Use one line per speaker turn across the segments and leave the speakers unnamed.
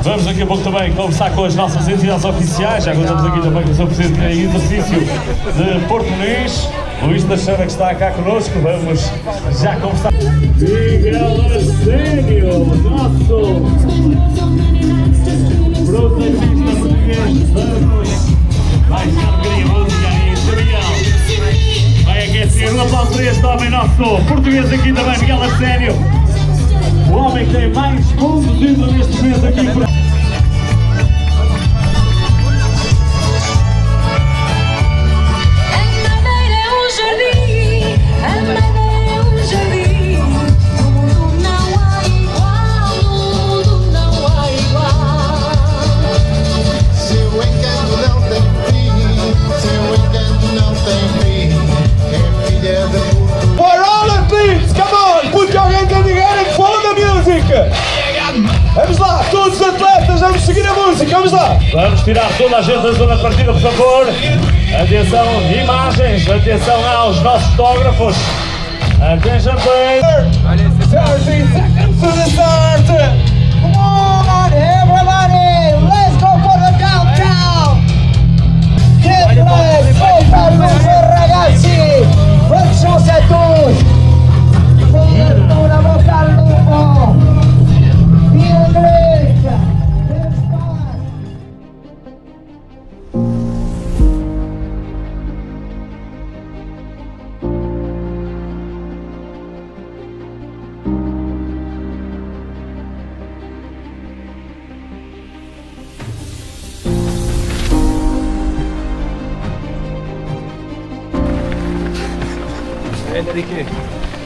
Vamos daqui a pouco também conversar com as nossas entidades oficiais, já que estamos aqui também com o Sr. Presidente em exercício de Porto Muniz, Luís Teixeira, que está cá connosco. Vamos já conversar. Miguel Arsénio, nosso protagonista português. Vamos baixar um bocadinho a música aí, Sr. Miguel. Vai aquecer um aplauso para este homem nosso português aqui também, Miguel Arsénio. O homem que tem mais pontos indo neste momento aqui.
Vamos lá, todos os atletas, vamos seguir a música, vamos lá!
Vamos tirar toda a gente da zona de partida, por favor. Atenção, imagens, atenção aos nossos fotógrafos. Attention, please.
30 seconds to the start! Come on, everybody, let's go for the countdown! Che bello, ragazzi! Facciamo tutti! Una bocca al lupo!
Enrique,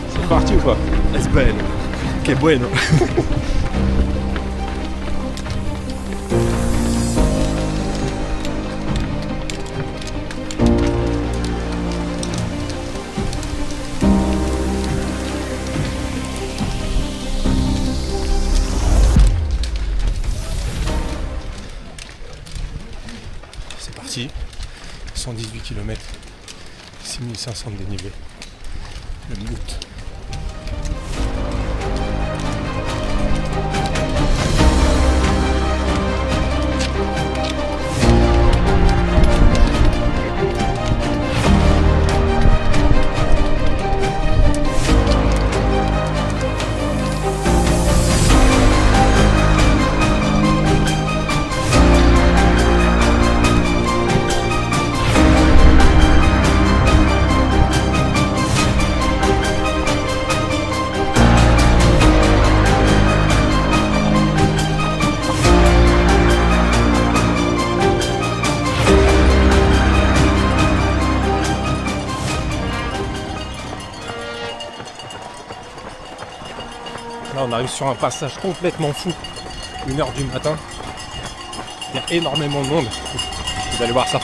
c'est parti ou pas? Es bello, que bueno. C'est parti, 118 km, 6500 de dénivelé. Le mute. Là on arrive sur un passage complètement fou, 1h du matin, il y a énormément de monde, vous allez voir ça.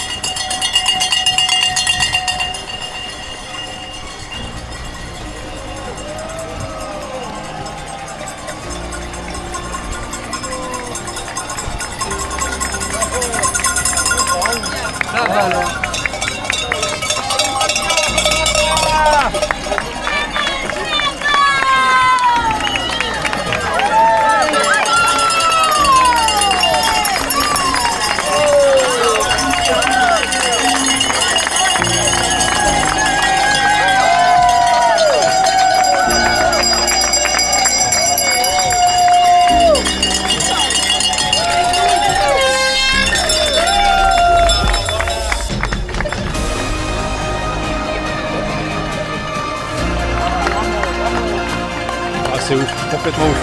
C'est ouf, complètement ouf.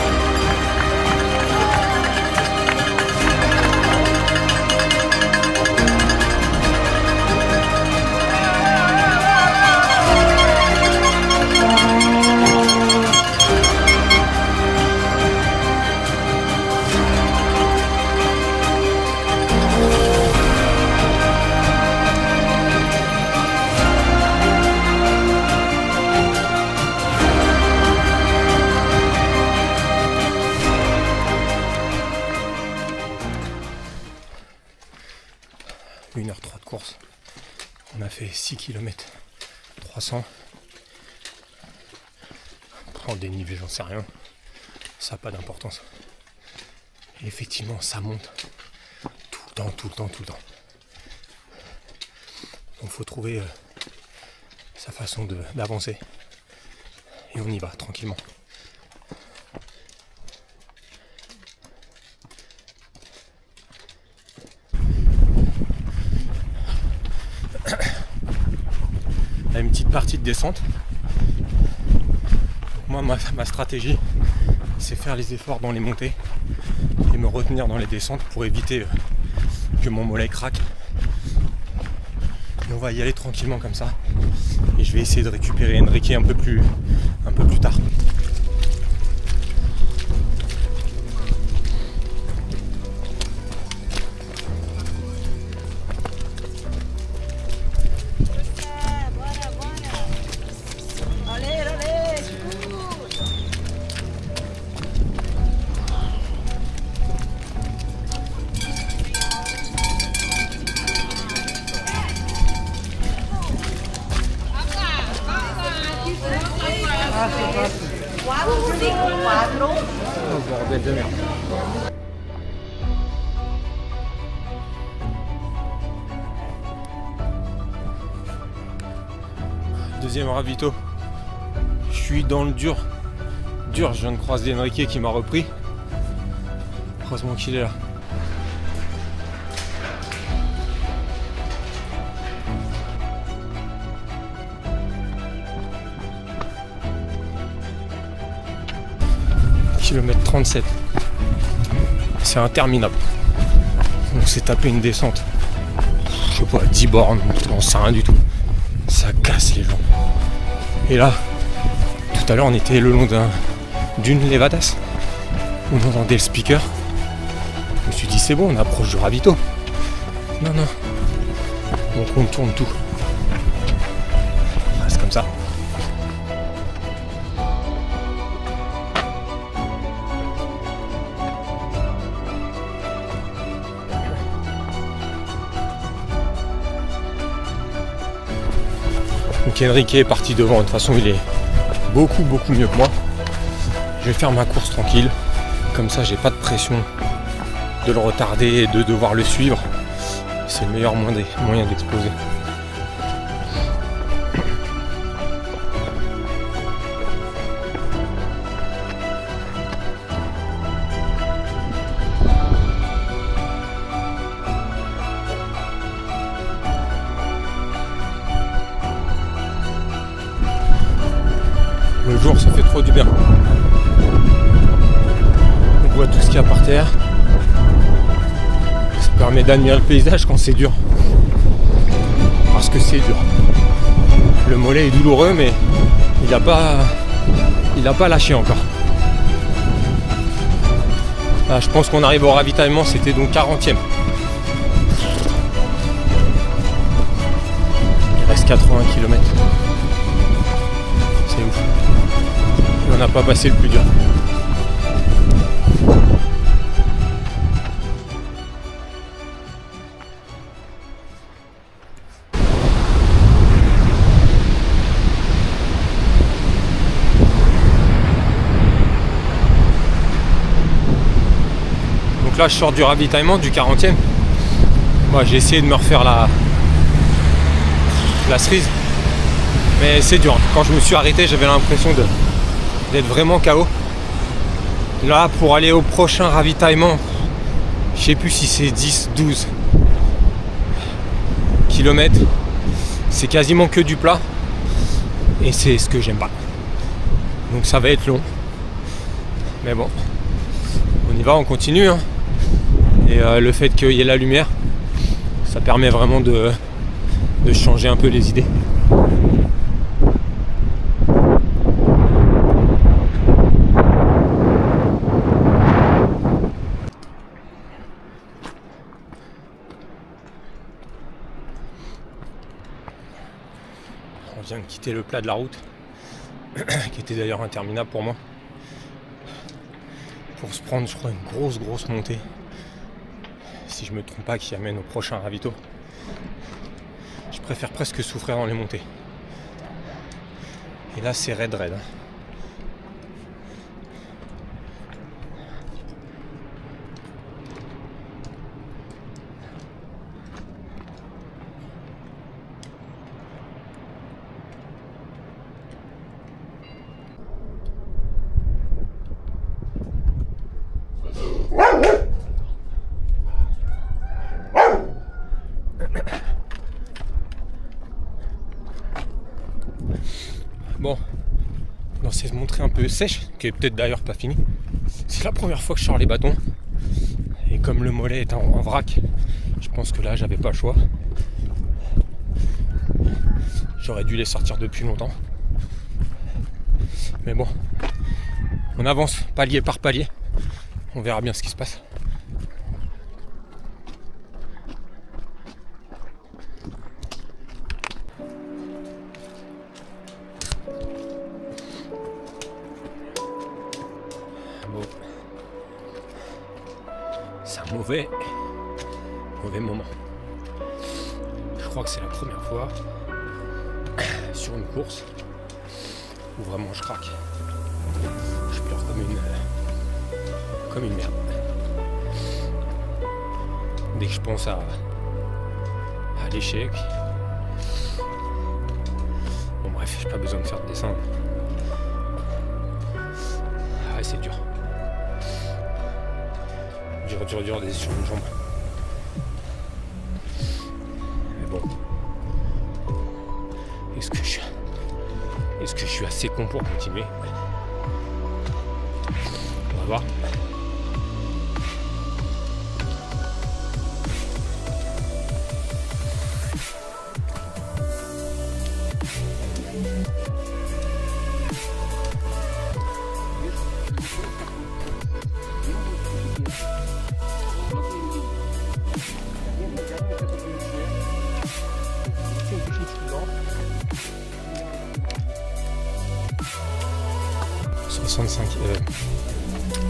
Une heure 3 de course, on a fait 6 km 300 en dénivelé, j'en sais rien, ça n'a pas d'importance. Et effectivement, ça monte tout le temps, tout le temps, tout le temps. Donc il faut trouver sa façon d'avancer. Et on y va tranquillement. Il y a une petite partie de descente. Donc moi, ma stratégie, c'est faire les efforts dans les montées et me retenir dans les descentes pour éviter que mon mollet craque. Et on va y aller tranquillement comme ça. Et je vais essayer de récupérer Enrique un peu plus tard. Oh bordel de merde. Deuxième ravito. Je suis dans le dur. Je viens de croiser Enrique qui m'a repris. Heureusement qu'il est là. Kilomètre 37. C'est interminable. On s'est tapé une descente. Je sais pas, 10 bornes, on sait rien du tout. Ça casse les jambes. Et là, tout à l'heure on était le long d'une Levadas. On entendait le speaker. Je me suis dit c'est bon, on approche du ravito. Non, non. On contourne tout. On reste comme ça. Donc Enrique est parti devant, de toute façon il est beaucoup mieux que moi. Je vais faire ma course tranquille, comme ça j'ai pas de pression de le retarder et de devoir le suivre. C'est le meilleur moyen d'exploser. Le jour, ça fait trop du bien. On voit tout ce qu'il y a par terre. Ça permet d'admirer le paysage quand c'est dur. Parce que c'est dur. Le mollet est douloureux, mais il n'a pas lâché encore. Là, je pense qu'on arrive au ravitaillement, c'était donc 40e. Il reste 80 km. C'est ouf. Et on n'a pas passé le plus dur. Donc là je sors du ravitaillement du 40e. Moi j'ai essayé de me refaire la cerise. Mais c'est dur. Quand je me suis arrêté, j'avais l'impression d'être vraiment KO. Là, pour aller au prochain ravitaillement, je sais plus si c'est 10, 12 km. C'est quasiment que du plat. Et c'est ce que j'aime pas. Donc ça va être long. Mais bon, on y va, on continue. Hein. Et le fait qu'il y ait la lumière, ça permet vraiment de changer un peu les idées. On vient de quitter le plat de la route, qui était d'ailleurs interminable pour moi, pour se prendre, je crois, une grosse montée, si je me trompe pas, qui amène au prochain ravito. Je préfère presque souffrir dans les montées. Et là, c'est raide. Hein. rentrée un peu sèche, qui est peut-être d'ailleurs pas finie. C'est la première fois que je sors les bâtons. Et comme le mollet est en vrac, je pense que là j'avais pas le choix. J'aurais dû les sortir depuis longtemps. Mais bon, on avance palier par palier. On verra bien ce qui se passe. Bon. C'est un mauvais moment. Je crois que c'est la première fois sur une course où vraiment je craque. Je pleure comme une merde. Dès que je pense à l'échec. Bon bref, j'ai pas besoin de faire de dessin. Ah, c'est dur. Dur d'être sur une jambe. Mais bon. Est-ce que je suis assez con pour continuer? On va voir.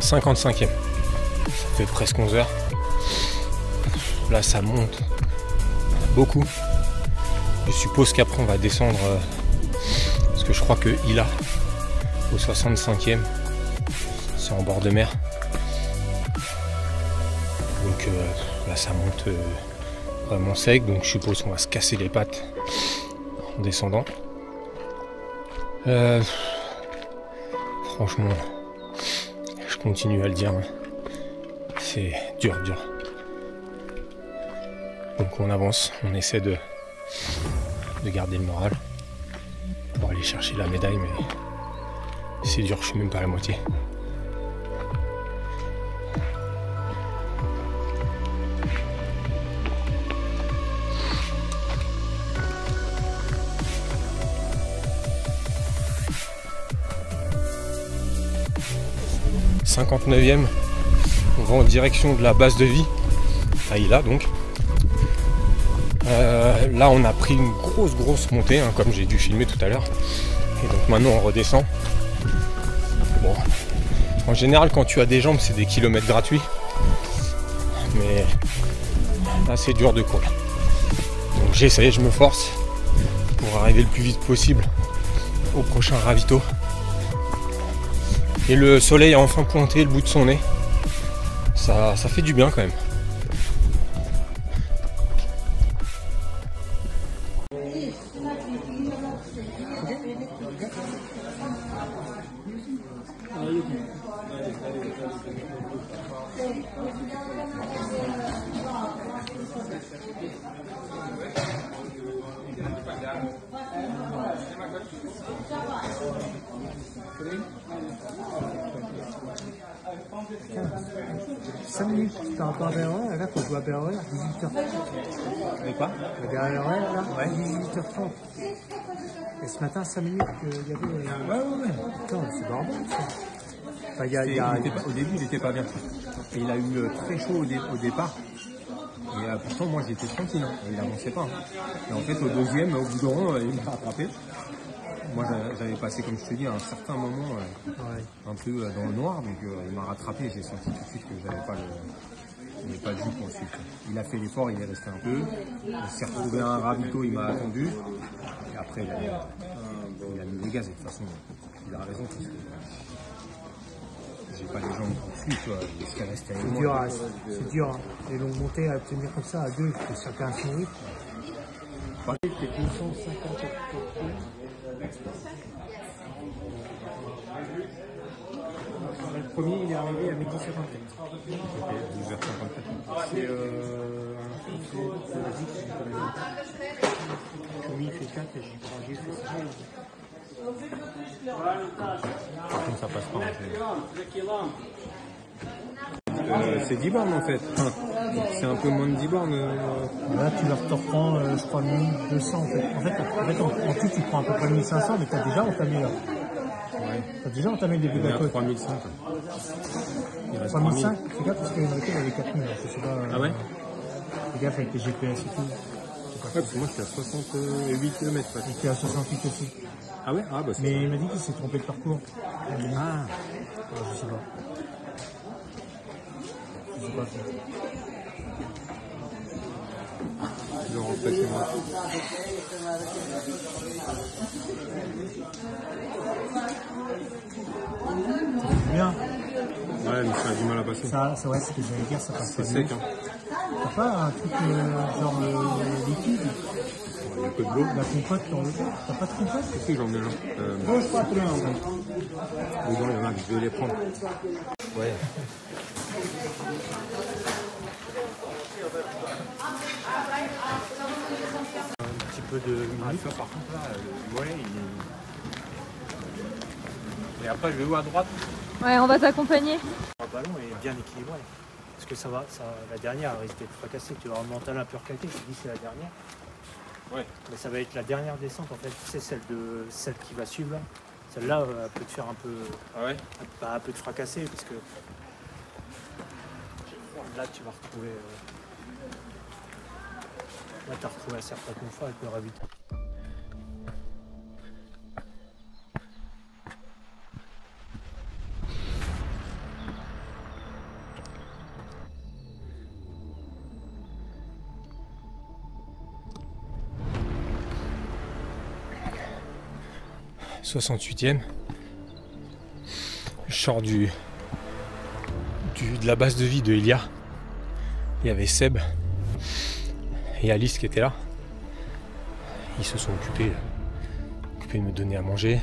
« 55e. Ça fait presque 11 heures. Là, ça monte beaucoup. Je suppose qu'après, on va descendre parce que je crois que Hila, au 65e, c'est en bord de mer. Donc là, ça monte vraiment sec. Donc, je suppose qu'on va se casser les pattes en descendant. Franchement, je continue à le dire, c'est dur. Donc on avance, on essaie de garder le moral pour aller chercher la médaille, mais c'est dur, je suis même pas à la moitié. « 59e, on va en direction de la base de vie, à Hila donc. Là on a pris une grosse montée, comme j'ai dû filmer tout à l'heure. Et donc maintenant on redescend. Bon, en général quand tu as des jambes c'est des kilomètres gratuits. Mais là c'est dur de courir. Donc j'essaie, je me force pour arriver le plus vite possible au prochain ravito. Et le soleil a enfin pointé le bout de son nez. Ça fait du bien quand même.
T'as encore un horaire, là faut jouer à horaire, 18h30.
Mais quoi?
Le dernier horaire là, ouais. 18h30. Et ce matin, 5 minutes qu'il y avait. Ouais. Putain, c'est bordel ça. Enfin,
Au début, il était pas bien. Et il a eu très chaud au départ. Et pourtant, moi j'étais tranquille. Et il avançait pas. Et en fait, au deuxième, au bout d'un rond, il m'a rattrapé. Moi j'avais passé, comme je te dis, à un certain moment un peu dans le noir, donc il m'a rattrapé et j'ai senti tout de suite que j'avais pas le jus pour le suivre. Il a fait l'effort, il est resté un peu, il s'est retrouvé à un ravito, il m'a attendu, et après il a mis les gaz, et de toute façon il a raison, parce que j'ai pas les jambes pour suivre, tu vois, il serait resté avec moi.
C'est dur, hein. Les longues montées à obtenir comme ça à deux, il faut chacun son rythme. C'est 250. Le premier, il est arrivé à midi 54.
Ok, 12h54.
C'est un basique, c'est comme il fait 4 et j'ai fait 6.
Ça passe pas. C'est 10 bornes en fait. C'est un peu moins de 10 bornes.
Là, tu leur te reprends, je crois, 1200 en fait. En tout, tu prends à peu près 1500, mais tu as déjà entamé là.
Ouais.
Tu as déjà entamé le début de la côte.
3100.
3005, fais gaffe parce que le il avait 4000. Je sais pas.
Ah ouais?
Fais gaffe avec les GPS et tout.
Ouais, parce que moi je suis à 68 km.
Et tu es à 68 aussi.
Ah ouais? Ah bah c'est.
Mais il m'a dit qu'il s'est trompé de parcours.
Ah.
Je sais pas. Je sais pas.
Je vais rentrer chez moi.
Bien.
Ouais, mais ça a du mal à passer.
Ça ouais, ce que j'allais dire, ça passe
C'est
pas
sec,
bien.
hein.
T'as pas un truc genre liquide?
Il y a un peu de l'eau.
La compote, t'as pas de compote?
Si, j'en ai là.
Pas plein en fait.
Dedans, il y en a que je vais les prendre. Ouais.
Un petit peu de minutes.
Par contre, là, le mollet, il est. Et après, je vais où à droite?
Ouais, on va t'accompagner.
Le ballon est bien équilibré. Parce que la dernière risque d'être fracassée. Tu vas remonter un peu recaqué, je te dis c'est la dernière.
Ouais.
Mais ça va être la dernière descente en fait. C'est celle qui va suivre là. Celle-là, elle peut te faire un peu.
Ah ouais?
Un peu te fracasser parce que. Là, tu vas retrouver. Là, tu as retrouvé un certain confort avec le ravitaillement.
« 68e. Je sors de la base de vie de Ilia. Il y avait Seb et Alice qui étaient là. Ils se sont occupés de me donner à manger,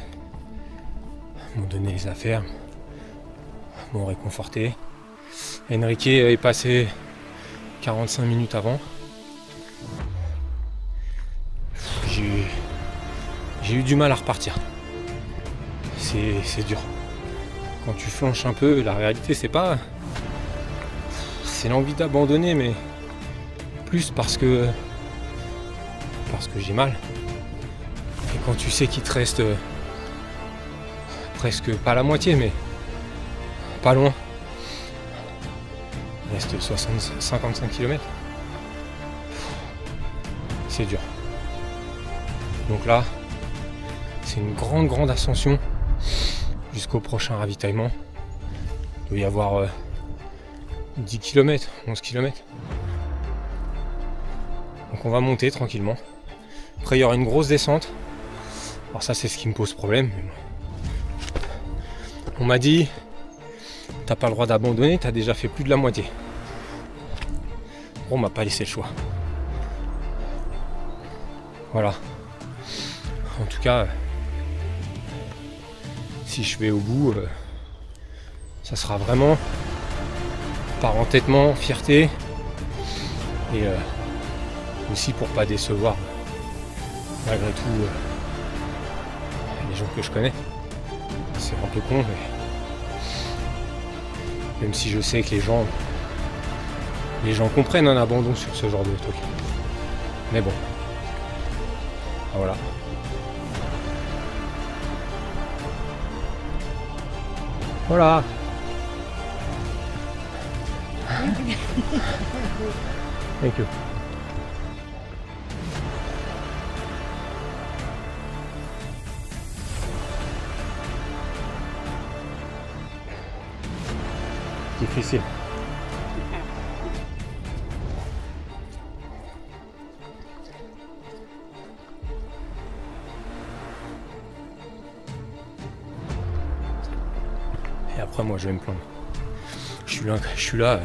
m'ont donné les affaires, m'ont réconforté. Enrique est passé 45 minutes avant. J'ai eu du mal à repartir. C'est dur. Quand tu flanches un peu, la réalité c'est l'envie d'abandonner, mais plus parce que j'ai mal. Et quand tu sais qu'il te reste presque pas la moitié, mais pas loin. Il reste 55 km. C'est dur. Donc là, c'est une grande ascension jusqu'au prochain ravitaillement. Il doit y avoir 10 km, 11 km. Donc on va monter tranquillement. Après il y aura une grosse descente. Alors ça c'est ce qui me pose problème. On m'a dit, t'as pas le droit d'abandonner, t'as déjà fait plus de la moitié. Bon, on m'a pas laissé le choix. Voilà. En tout cas, si je vais au bout, ça sera vraiment par entêtement, fierté et aussi pour pas décevoir malgré tout les gens que je connais. C'est un peu con, mais même si je sais que les gens comprennent un abandon sur ce genre de truc. Mais bon, voilà. Voilà. Thank you. Difficile. Et après moi je vais me plaindre. Je suis là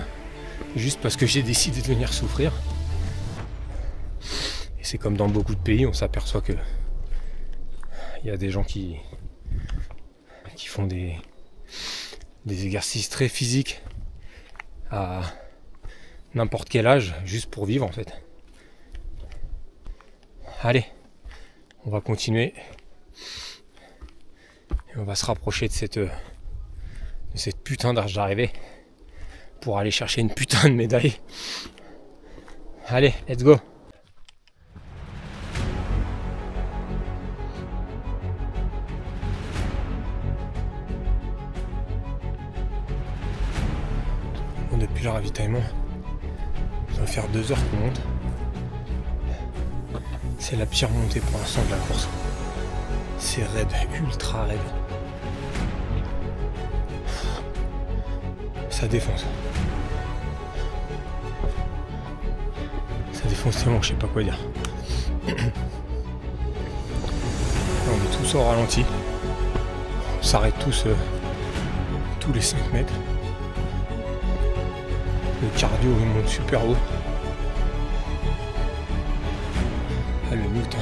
juste parce que j'ai décidé de venir souffrir. Et c'est comme dans beaucoup de pays, on s'aperçoit que il y a des gens qui font des exercices très physiques à n'importe quel âge, juste pour vivre en fait. Allez, on va continuer. Et on va se rapprocher de cette putain d'arche d'arrivée pour aller chercher une putain de médaille. Allez, let's go. Bon, depuis le ravitaillement, ça va faire 2 heures qu'on monte. C'est la pire montée pour l'instant de la course. C'est raide, ultra raide. Ça défonce. Ça défonce tellement que je sais pas quoi dire. Là, on est tous au ralenti. On s'arrête tous les 5 mètres. Le cardio il monte super haut. Ah, le mute,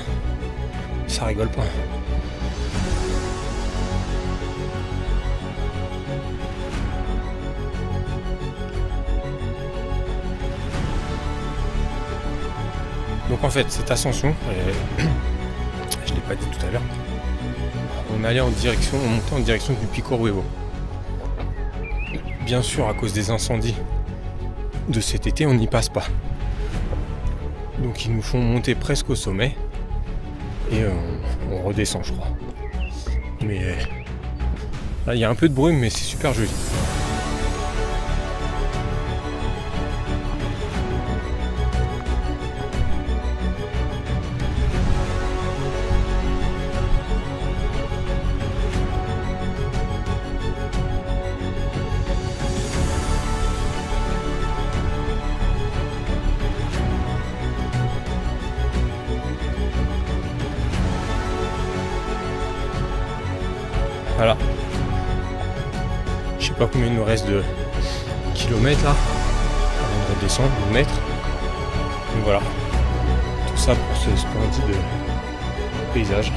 ça rigole pas. Donc en fait, cette ascension, je l'ai pas dit tout à l'heure, on montait en direction du Pico Ruevo. Bien sûr, à cause des incendies de cet été, on n'y passe pas. Donc ils nous font monter presque au sommet et on redescend, je crois. Mais là, il y a un peu de brume, mais c'est super joli. Voilà. Je sais pas combien il nous reste de kilomètres là, avant de redescendre, de mètres. Donc voilà. Tout ça pour ce splendide paysage.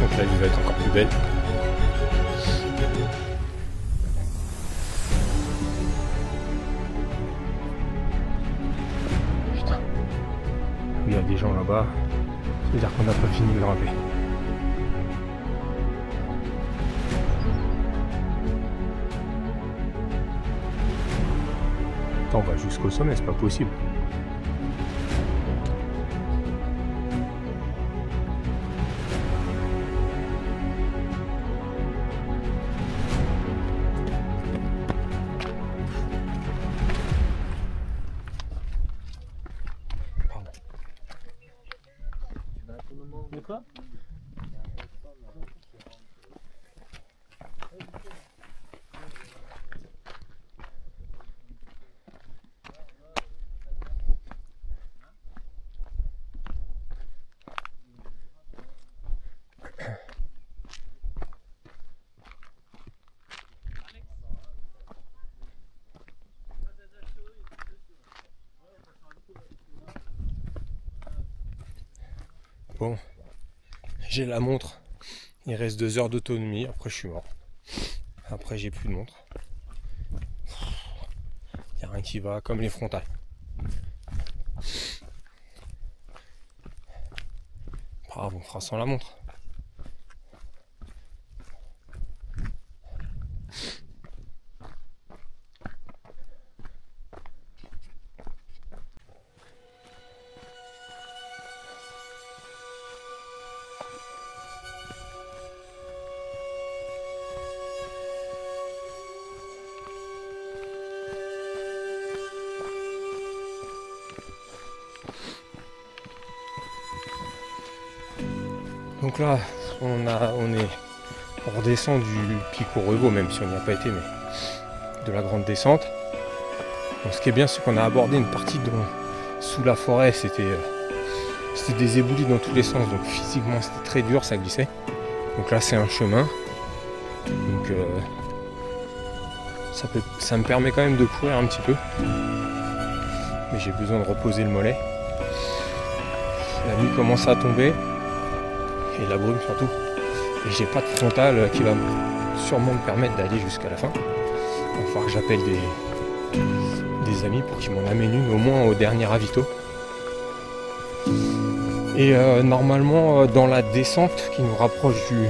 Donc la vue va être encore plus belle. Putain. Il y a des gens là-bas. C'est-à-dire qu'on n'a pas fini de grimper. Attends, on va jusqu'au sommet, c'est pas possible.
Quoi?
Bon, j'ai la montre, il reste 2 heures d'autonomie, après je suis mort. Après j'ai plus de montre. Il n'y a rien qui va, comme les frontales. Pas grave, on fera sans la montre. Donc là, on est redescend du Pico Ruevo, même si on n'y a pas été, mais de la grande descente. Donc ce qui est bien, c'est qu'on a abordé une partie sous la forêt, c'était des éboulis dans tous les sens, donc physiquement c'était très dur, ça glissait. Donc là c'est un chemin, donc ça me permet quand même de courir un petit peu, mais j'ai besoin de reposer le mollet. La nuit commence à tomber et la brume surtout. Et j'ai pas de frontal qui va sûrement me permettre d'aller jusqu'à la fin. Il va falloir que j'appelle des amis pour qu'ils m'en amènent une au moins au dernier ravito. Et normalement dans la descente qui nous rapproche du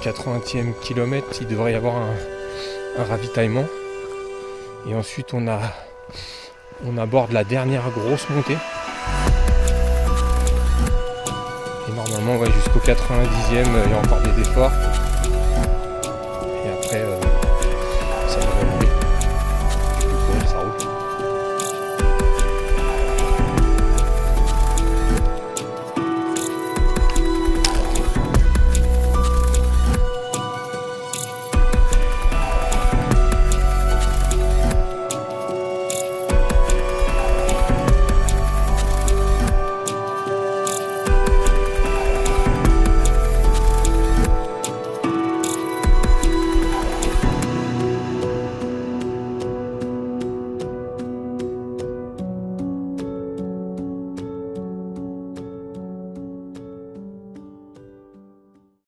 80e kilomètre, il devrait y avoir un ravitaillement. Et ensuite on aborde la dernière grosse montée. Et normalement ouais, jusqu'au 90e il y a encore des efforts.